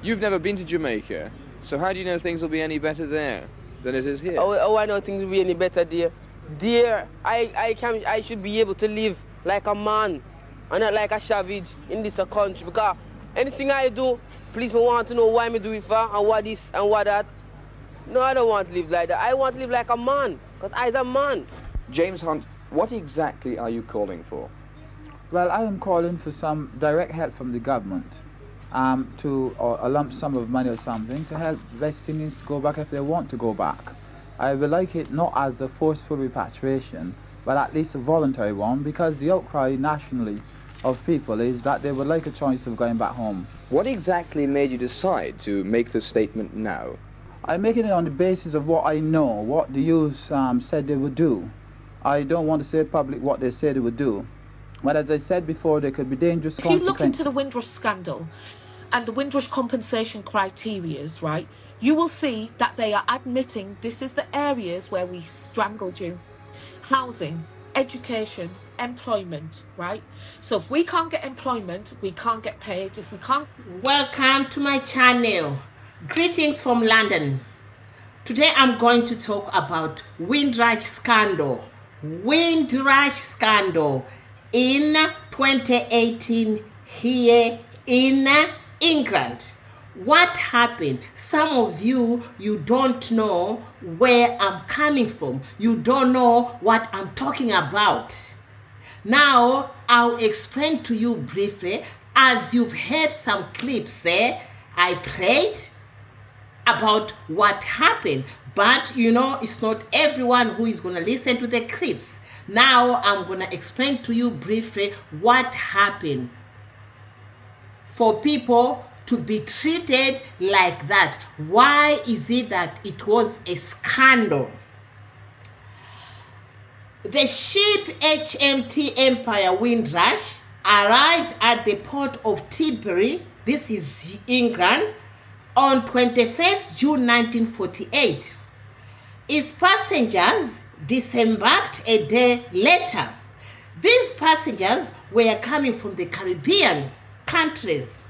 You've never been to Jamaica, so how do you know things will be any better there than it is here? Oh, I know things will be any better there. There, I should be able to live like a man and not like a savage in this country, because anything I do, police want to know why me do it for and what this and what that. No, I don't want to live like that. I want to live like a man, because I'm a man. James Hunt, what exactly are you calling for? Well, I am calling for some direct help from the government to a lump sum of money or something to help West Indians to go back if they want to go back. I would like it not as a forceful repatriation, but at least a voluntary one, because the outcry nationally of people is that they would like a choice of going back home. What exactly made you decide to make this statement now? I'm making it on the basis of what I know, what the youth said they would do. I don't want to say public what they said they would do. But as I said before, there could be dangerous consequences. If you look into the Windrush Scandal and the Windrush compensation criterias, right, you will see that they are admitting this is the areas where we strangled you. Housing, education, employment, right? So if we can't get employment, we can't get paid. If we can't... Welcome to my channel. Greetings from London. Today I'm going to talk about Windrush Scandal. Windrush Scandal in 2018 here in England. What happened? Some of you don't know where I'm coming from. You don't know what I'm talking about. Now I'll explain to you briefly. As you've heard some clips there, I prayed about what happened, but you know, it's not everyone who is going to listen to the clips. Now I'm going to explain to you briefly what happened for people to be treated like that. Why is it that it was a scandal? The ship HMT Empire Windrush arrived at the port of Tilbury, this is England, on 21st June 1948. Its passengers disembarked a day later. These passengers were coming from the Caribbean countries.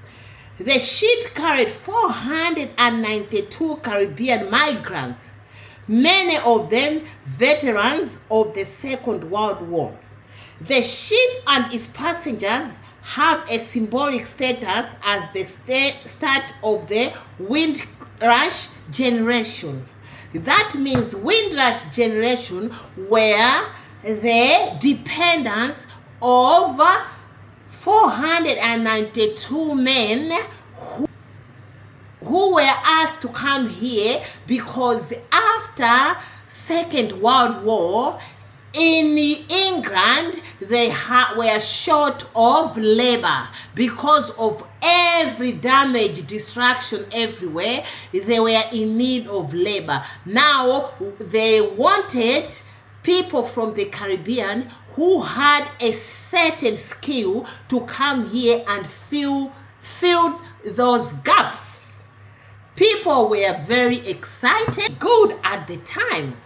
The ship carried 492 Caribbean migrants, many of them veterans of the Second World War. The ship and its passengers have a symbolic status as the start of the Windrush generation. That means Windrush generation were the dependents of 492 men who were asked to come here because after Second World War in England they were short of labor because of every damage, destruction everywhere. They were in need of labor. Now they wanted people from the Caribbean who had a certain skill to come here and fill those gaps. People were very excited, good at the time.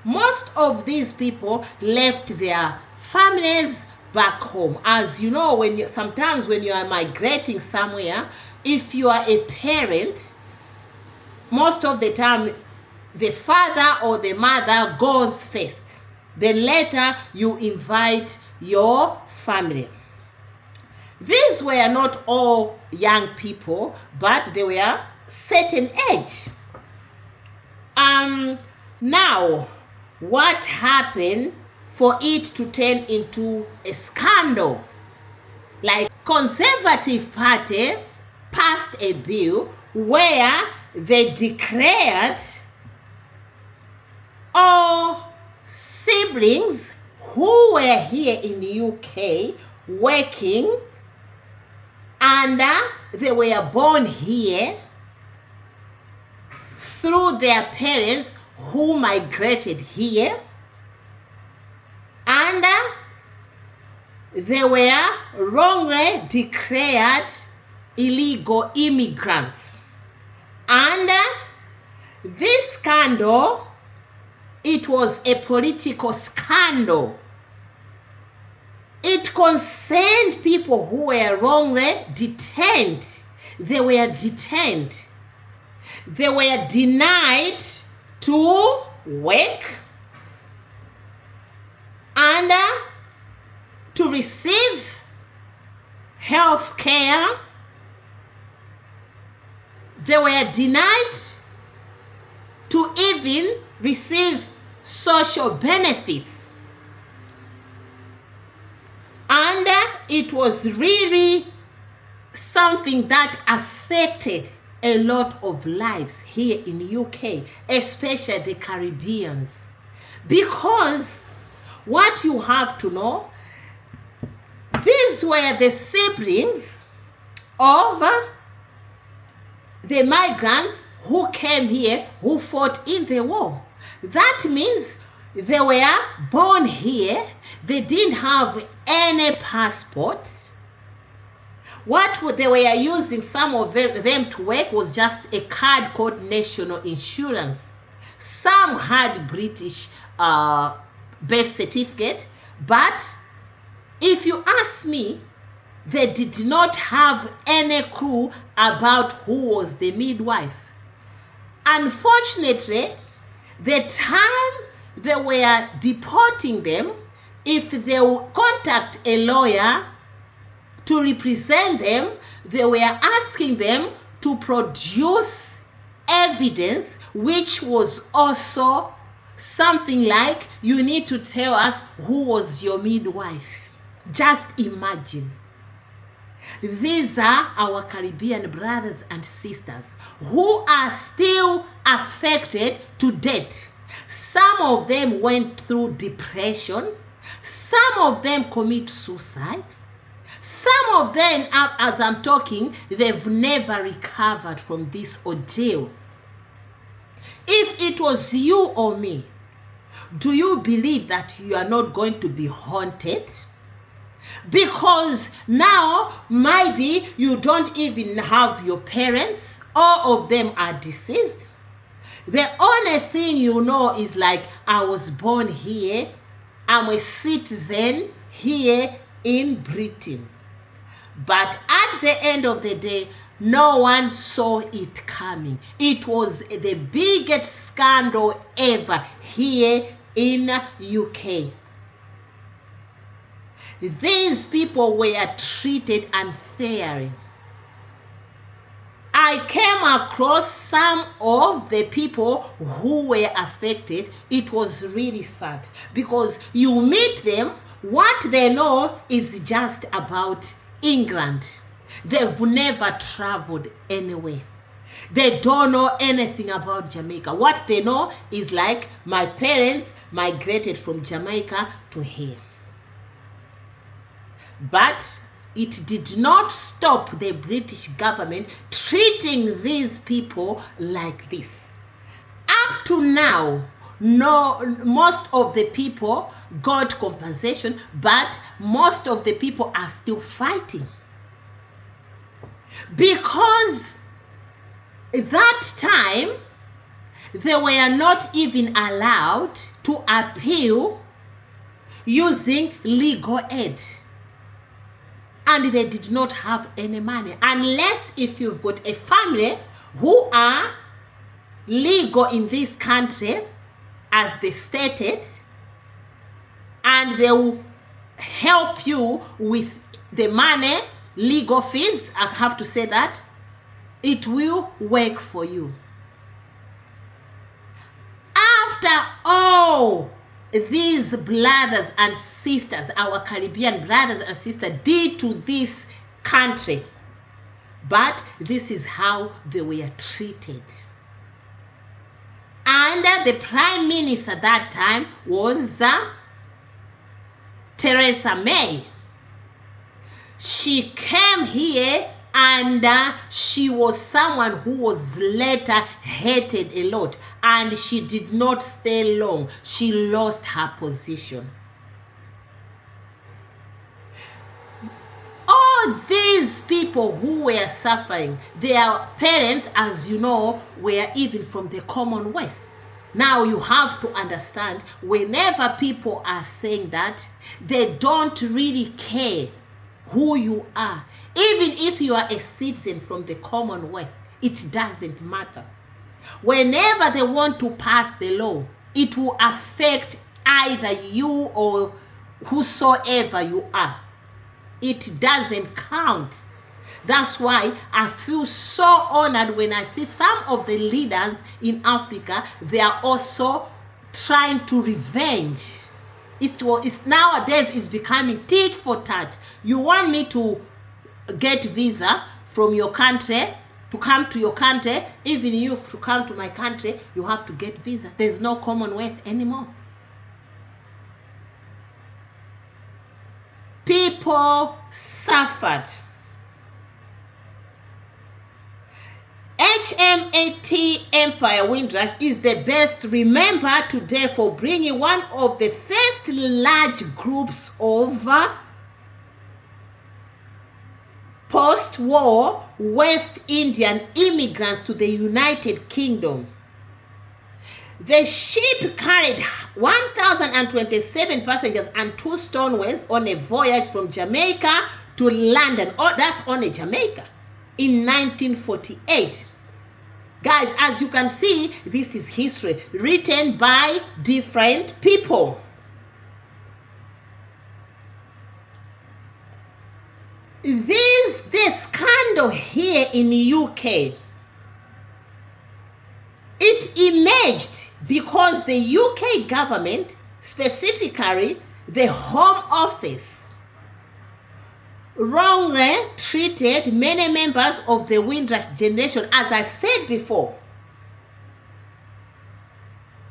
Most of these people left their families back home. As you know, sometimes when you are migrating somewhere, if you are a parent, most of the time the father or the mother goes first. Then later you invite your family. These were not all young people, but they were certain age. Now, what happened for it to turn into a scandal? Like, Conservative Party passed a bill where they declared all siblings who were here in the UK working and they were born here through their parents who migrated here, and they were wrongly declared illegal immigrants. And this scandal, it was a political scandal. It concerned people who were wrongly detained. they were detained. They were denied to work and to receive health care. They were denied to even receive social benefits. And it was really something that affected a lot of lives here in UK, especially the Caribbeans. Because what you have to know, these were the siblings of the migrants who came here, who fought in the war. That means they were born here, they didn't have any passport. What they were using, some of them to work, was just a card called national insurance. Some had British birth certificate, but if you ask me, they did not have any clue about who was the midwife. Unfortunately, the time they were deporting them, if they would contact a lawyer to represent them, they were asking them to produce evidence, which was also something like, you need to tell us who was your midwife. Just imagine. These are our Caribbean brothers and sisters who are still affected to death. Some of them went through depression. Some of them commit suicide. Some of them, as I'm talking, they've never recovered from this ordeal. If it was you or me, do you believe that you are not going to be haunted? Because now, maybe you don't even have your parents. All of them are deceased. The only thing you know is like, I was born here. I'm a citizen here in Britain. But at the end of the day, no one saw it coming. It was the biggest scandal ever here in UK. These people were treated unfairly. I came across some of the people who were affected. It was really sad because you meet them, what they know is just about England. They've never traveled anywhere. They don't know anything about Jamaica. What they know is like, my parents migrated from Jamaica to here. But it did not stop the British government treating these people like this. Up to now, no, most of the people got compensation, but most of the people are still fighting. Because that time, they were not even allowed to appeal using legal aid. And they did not have any money. Unless if you've got a family who are legal in this country, as they stated, and they will help you with the money, legal fees, I have to say that, it will work for you. After all these brothers and sisters, our Caribbean brothers and sisters, did to this country, but this is how they were treated. And the Prime Minister at that time was Theresa May. She came here and she was someone who was later hated a lot, and she did not stay long. She lost her position. All these people who were suffering, their parents, as you know, were even from the Commonwealth. Now you have to understand, whenever people are saying that, they don't really care who you are. Even if you are a citizen from the Commonwealth, it doesn't matter. Whenever they want to pass the law, it will affect either you or whosoever you are. It doesn't count. That's why I feel so honored when I see some of the leaders in Africa, they are also trying to revenge. It's nowadays it's becoming tit for tat. You want me to get visa from your country to come to your country, even you to come to my country, you have to get visa. There's no Commonwealth anymore. People suffered. HMAT Empire Windrush is the best remembered today for bringing one of the first large groups of post-war West Indian immigrants to the United Kingdom. The ship carried 1,027 passengers and 2 stowaways on a voyage from Jamaica to London. Oh, that's only Jamaica. In 1948. Guys, as you can see, this is history written by different people. The scandal here in the UK, it emerged because the UK government, specifically the Home Office, wrongly treated many members of the Windrush generation. As I said before,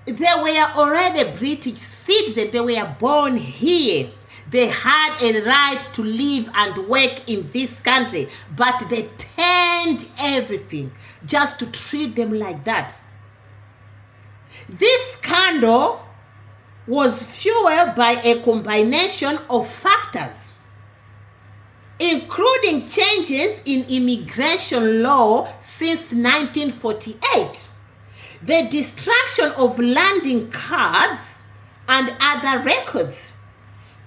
they were already British citizens. They were born here. They had a right to live and work in this country, but they turned everything just to treat them like that. This scandal was fueled by a combination of factors, including changes in immigration law since 1948, the destruction of landing cards and other records,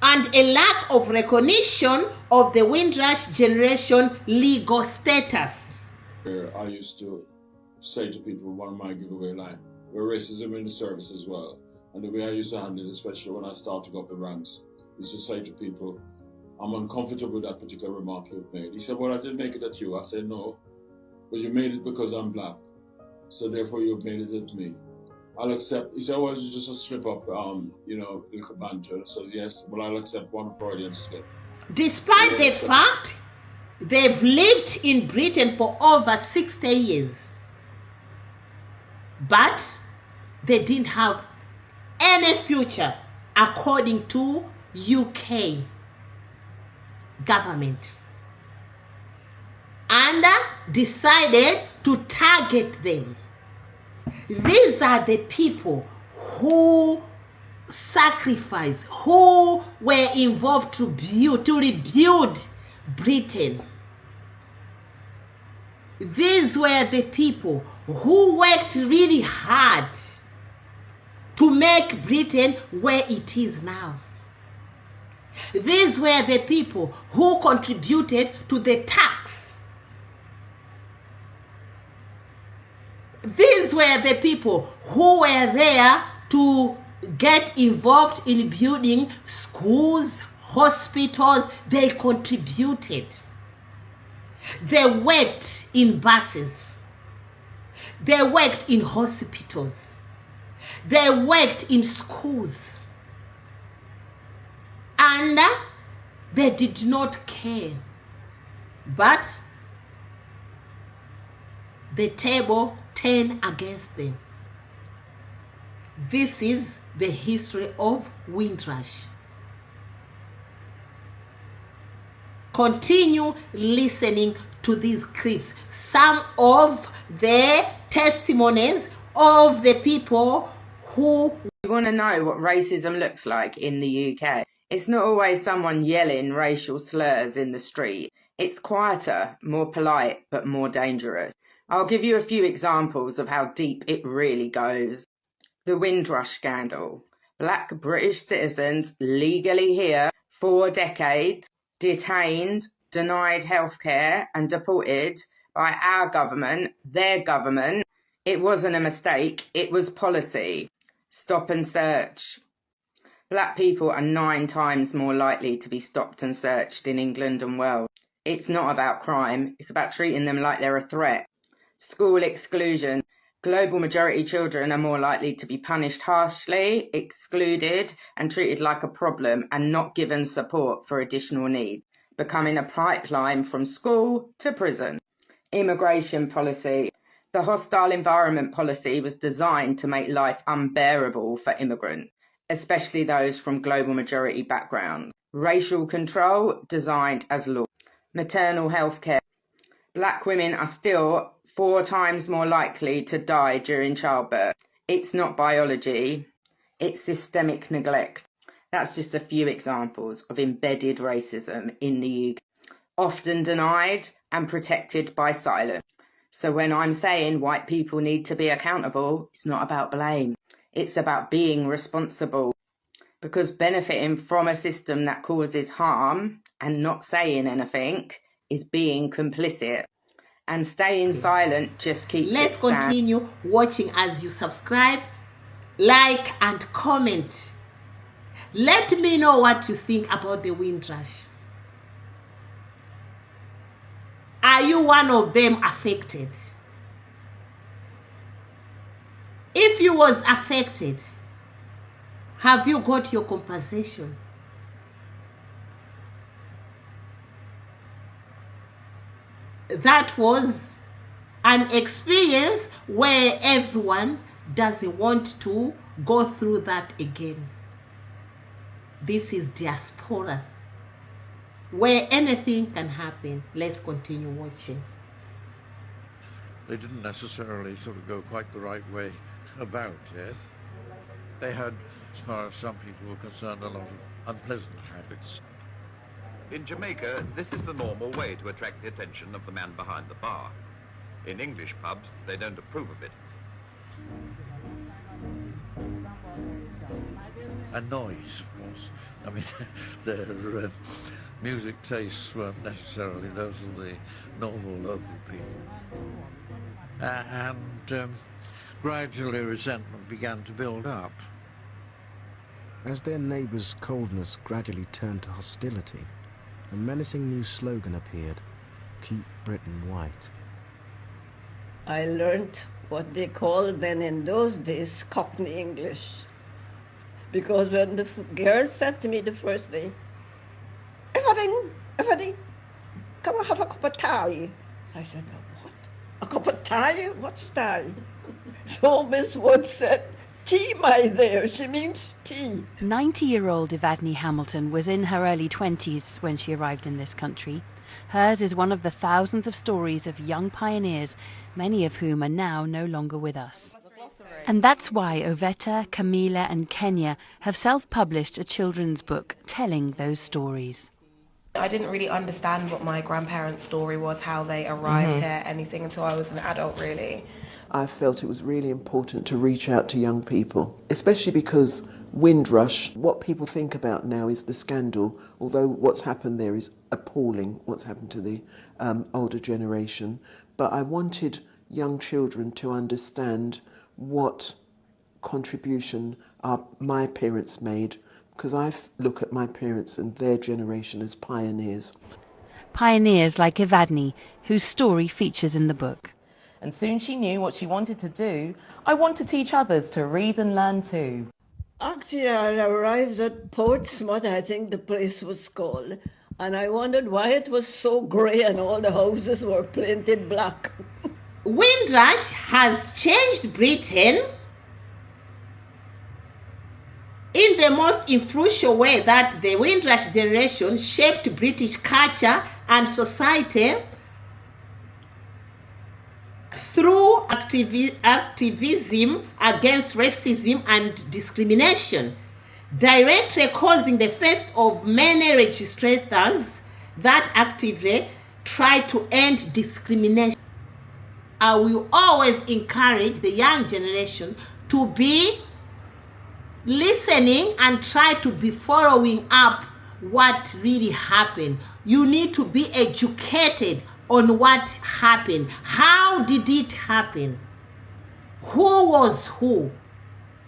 and a lack of recognition of the Windrush generation legal status. I used to say to people, one of my giveaway line, we're racism in the service as well. And the way I used to handle it, especially when I started to go up the ranks, is to say to people, I'm uncomfortable with that particular remark you've made. He said, well, I didn't make it at you. I said, no, but you made it because I'm black. So therefore you've made it at me. I'll accept. He said, well, it's just a slip up, little banter. So yes, well, I'll accept one Freudian slip. Despite the fact they've lived in Britain for over 60 years, but they didn't have any future according to UK government, and decided to target them. These are the people who sacrificed, who were involved to rebuild Britain. These were the people who worked really hard to make Britain where it is now. These were the people who contributed to the tax. These were the people who were there to get involved in building schools, hospitals. They contributed. They worked in buses. They worked in hospitals. They worked in schools. And they did not care. But the table turned against them. This is the history of Windrush. Continue listening to these clips. Some of the testimonies of the people who... You want to know what racism looks like in the UK? It's not always someone yelling racial slurs in the street. It's quieter, more polite, but more dangerous. I'll give you a few examples of how deep it really goes. The Windrush Scandal. Black British citizens legally here 4 decades detained, denied healthcare and deported by our government, their government. It wasn't a mistake, it was policy. Stop and search. Black people are 9 times more likely to be stopped and searched in England and Wales. It's not about crime, it's about treating them like they're a threat. School exclusion. Global majority children are more likely to be punished harshly, excluded and treated like a problem and not given support for additional needs, becoming a pipeline from school to prison. Immigration policy. The hostile environment policy was designed to make life unbearable for immigrants, especially those from global majority backgrounds. Racial control designed as law. Maternal health care. Black women are still 4 times more likely to die during childbirth. It's not biology, it's systemic neglect. That's just a few examples of embedded racism in the UK, often denied and protected by silence. So when I'm saying white people need to be accountable, it's not about blame. It's about being responsible, because benefiting from a system that causes harm and not saying anything is being complicit. And staying silent just keeps Let's it stand. continue watching as you subscribe, like and comment. Let me know what you think about the Windrush. Are you one of them affected? If you was affected, have you got your compensation? That was an experience where everyone doesn't want to go through that again. This is diaspora, where anything can happen. Let's continue watching. They didn't necessarily sort of go quite the right way about it. They had, as far as some people were concerned, a lot of unpleasant habits. In Jamaica, this is the normal way to attract the attention of the man behind the bar. In English pubs, they don't approve of it. And noise, of course. I mean, their music tastes weren't necessarily those of the normal local people. And gradually resentment began to build up. As their neighbours' coldness gradually turned to hostility, a menacing new slogan appeared: "Keep Britain White." I learned what they called then in those days Cockney English. Because when the girl said to me the first day, everything, come and have a cup of tea. I said, what? A cup of tea? What's tea? So Miss Wood said, tea, my dear. She means tea. 90-year-old Evadne Hamilton was in her early 20s when she arrived in this country. Hers is one of the thousands of stories of young pioneers, many of whom are now no longer with us. And that's why Oveta, Camila and Kenya have self-published a children's book telling those stories. I didn't really understand what my grandparents' story was, how they arrived here, anything until I was an adult, really. I felt it was really important to reach out to young people, especially because Windrush, what people think about now is the scandal, although what's happened there is appalling, what's happened to the older generation. But I wanted young children to understand what contribution my parents made, because I look at my parents and their generation as pioneers. Pioneers like Evadne, whose story features in the book. And soon she knew what she wanted to do. I want to teach others to read and learn too. Actually, I arrived at Portsmouth, I think the place was called, and I wondered why it was so grey and all the houses were painted black. Windrush has changed Britain in the most influential way that the Windrush generation shaped British culture and society through activism against racism and discrimination, directly causing the first of many legislators that actively try to end discrimination. I will always encourage the young generation to be listening and try to be following up what really happened. You need to be educated on what happened. How did it happen? Who was who?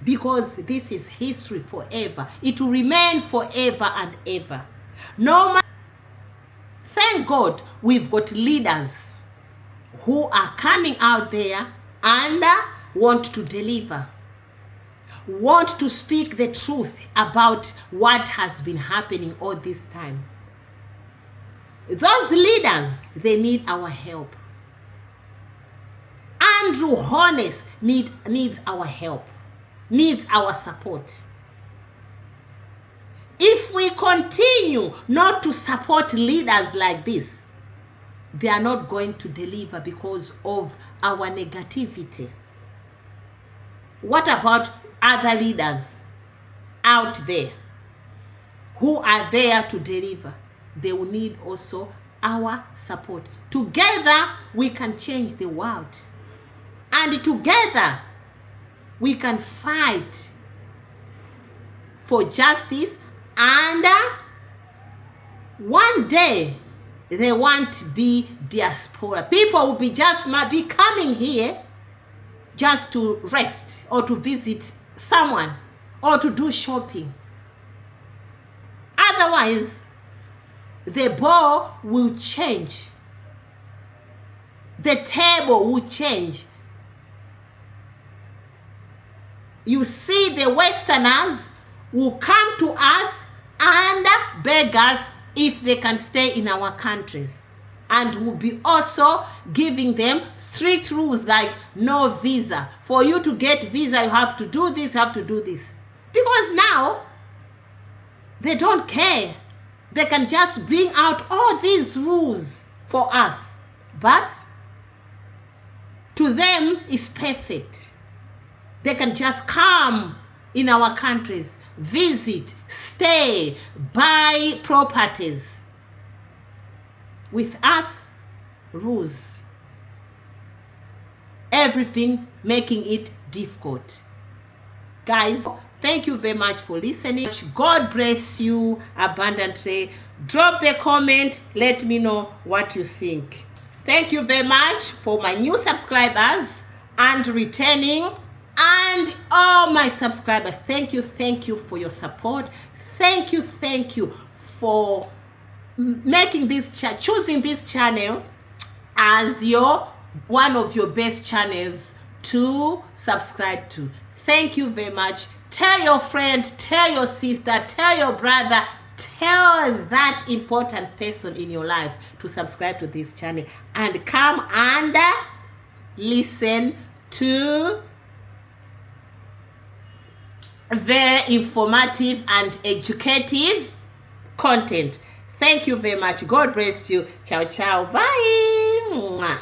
Because this is history forever. It will remain forever and ever. No matter. Thank God we've got leaders who are coming out there and want to deliver, want to speak the truth about what has been happening all this time. Those leaders, they need our help. Andrew Holness needs our help, needs our support. If we continue not to support leaders like this, they are not going to deliver because of our negativity. What about other leaders out there who are there to deliver? They will need also our support. Together, we can change the world. And together, we can fight for justice. And one day, there won't be diaspora. People will be might be coming here just to rest or to visit someone or to do shopping. Otherwise, the ball will change. The table will change. You see, the Westerners will come to us and beg us if they can stay in our countries. And will be also giving them strict rules like no visa. For you to get visa, you have to do this, you have to do this. Because now, they don't care. They can just bring out all these rules for us. But to them, it's perfect. They can just come in our countries, visit, stay, buy properties. With us, rules. Everything making it difficult. Guys, thank you very much for listening. God bless you abundantly. Drop the comment. Let me know what you think. Thank you very much for my new subscribers and returning. And all my subscribers, thank you for your support. Thank you for making this choosing this channel as one of your best channels to subscribe to. Thank you very much. Tell your friend, tell your sister, tell your brother, tell that important person in your life to subscribe to this channel and come and listen to very informative and educative content. Thank you very much. God bless you. Ciao, ciao. Bye.